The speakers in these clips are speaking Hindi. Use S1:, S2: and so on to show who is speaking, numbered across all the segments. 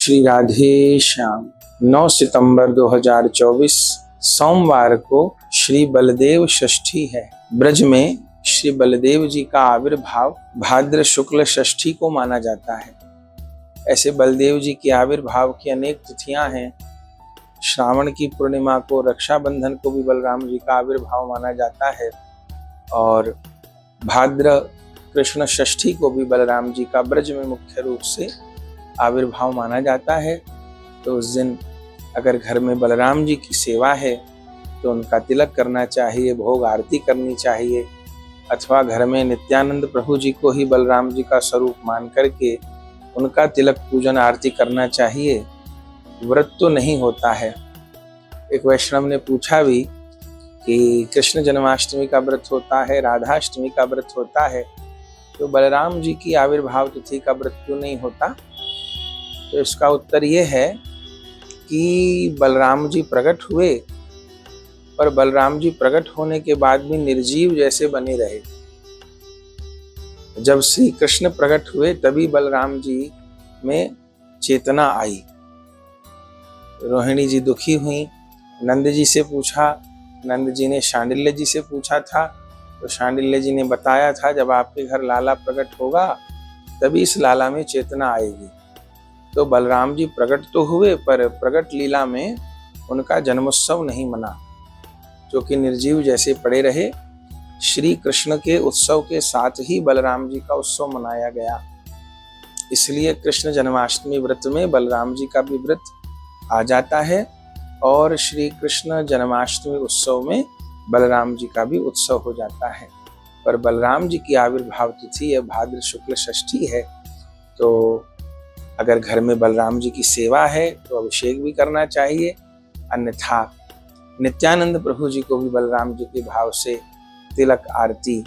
S1: श्री राधे श्याम। 9 सितंबर 2024 सोमवार को श्री बलदेव षष्ठी है। ब्रज में श्री बलदेव जी का आविर्भाव भाद्र शुक्ल षष्ठी को माना जाता है। ऐसे बलदेव जी के आविर्भाव की अनेक तिथियां हैं। श्रावण की पूर्णिमा को, रक्षाबंधन को भी बलराम जी का आविर्भाव माना जाता है और भाद्र कृष्ण षष्ठी को भी बलराम जी का ब्रज में मुख्य रूप से आविर्भाव माना जाता है। तो उस दिन अगर घर में बलराम जी की सेवा है तो उनका तिलक करना चाहिए, भोग आरती करनी चाहिए, अथवा घर में नित्यानंद प्रभु जी को ही बलराम जी का स्वरूप मान करके उनका तिलक पूजन आरती करना चाहिए। व्रत तो नहीं होता है। एक वैष्णव ने पूछा भी कि कृष्ण जन्माष्टमी का व्रत होता है, राधाष्टमी का व्रत होता है, तो बलराम जी की आविर्भाव तिथि का व्रत क्यों नहीं होता? तो इसका उत्तर ये है कि बलराम जी प्रकट हुए, पर बलराम जी प्रकट होने के बाद भी निर्जीव जैसे बने रहे। जब श्री कृष्ण प्रकट हुए तभी बलराम जी में चेतना आई। रोहिणी जी दुखी हुई, नंद जी से पूछा, नंद जी ने शांडिल्य जी से पूछा था, तो शांडिल्य जी ने बताया था जब आपके घर लाला प्रकट होगा तभी इस लाला में चेतना आएगी। तो बलराम जी प्रकट तो हुए पर प्रकट लीला में उनका जन्मोत्सव नहीं मना, जो कि निर्जीव जैसे पड़े रहे। श्री कृष्ण के उत्सव के साथ ही बलराम जी का उत्सव मनाया गया। इसलिए कृष्ण जन्माष्टमी व्रत में बलराम जी का भी व्रत आ जाता है और श्री कृष्ण जन्माष्टमी उत्सव में बलराम जी का भी उत्सव हो जाता है। पर बलराम जी की आविर्भाव तिथि है भाद्र शुक्ल षष्ठी है। तो अगर घर में बलराम जी की सेवा है तो अभिषेक भी करना चाहिए, अन्यथा नित्यानंद प्रभु जी को भी बलराम जी के भाव से तिलक आरती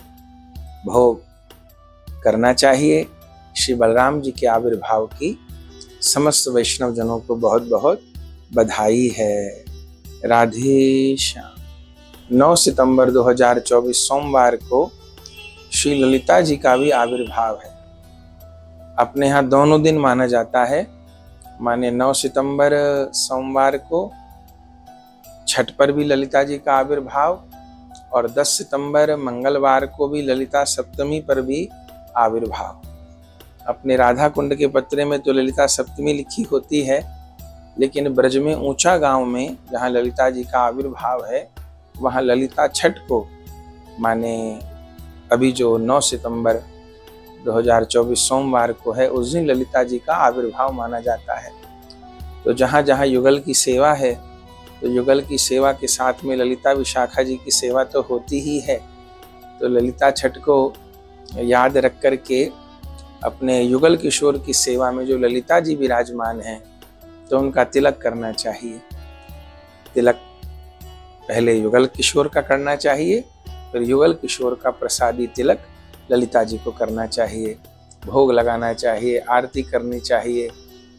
S1: भोग करना चाहिए। श्री बलराम जी के आविर्भाव की समस्त वैष्णव जनों को बहुत बहुत बधाई है। राधे श्याम। 9 सितंबर 2024 सोमवार को श्री ललिता जी का भी आविर्भाव है। अपने यहाँ दोनों दिन माना जाता है। माने 9 सितंबर सोमवार को छठ पर भी ललिता जी का आविर्भाव और 10 सितंबर मंगलवार को भी ललिता सप्तमी पर भी आविर्भाव। अपने राधा कुंड के पत्रे में तो ललिता सप्तमी लिखी होती है, लेकिन ब्रज में ऊंचा गांव में जहाँ ललिता जी का आविर्भाव है वहाँ ललिता छठ को, माने अभी जो 9 सितंबर 2024 सोमवार को है, उस दिन ललिता जी का आविर्भाव माना जाता है। तो जहाँ जहाँ युगल की सेवा है तो युगल की सेवा के साथ में ललिता विशाखा जी की सेवा तो होती ही है। तो ललिता छठ को याद रख कर के अपने युगल किशोर की सेवा में जो ललिता जी विराजमान हैं तो उनका तिलक करना चाहिए। तिलक पहले युगल किशोर का करना चाहिए, फिर युगल किशोर का प्रसादी तिलक ललिता जी को करना चाहिए, भोग लगाना चाहिए, आरती करनी चाहिए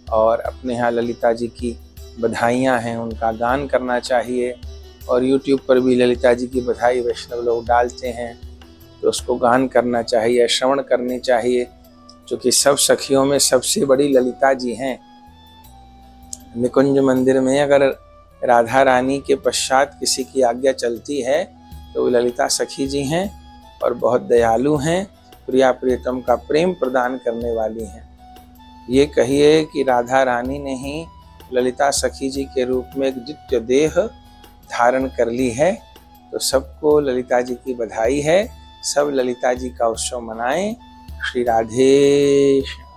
S1: और अपने यहाँ ललिता जी की बधाइयाँ हैं उनका गान करना चाहिए। और YouTube पर भी ललिता जी की बधाई वैष्णव लोग डालते हैं तो उसको गान करना चाहिए, श्रवण करनी चाहिए, क्योंकि सब सखियों में सबसे बड़ी ललिता जी हैं। निकुंज मंदिर में अगर राधा रानी के पश्चात किसी की आज्ञा चलती है तो वो ललिता सखी जी हैं और बहुत दयालु हैं, प्रिया प्रियतम का प्रेम प्रदान करने वाली हैं। ये कहिए कि राधा रानी ने ही ललिता सखी जी के रूप में एक दिव्य देह धारण कर ली है। तो सबको ललिता जी की बधाई है। सब ललिता जी का उत्सव मनाएं। श्री राधे श्याम।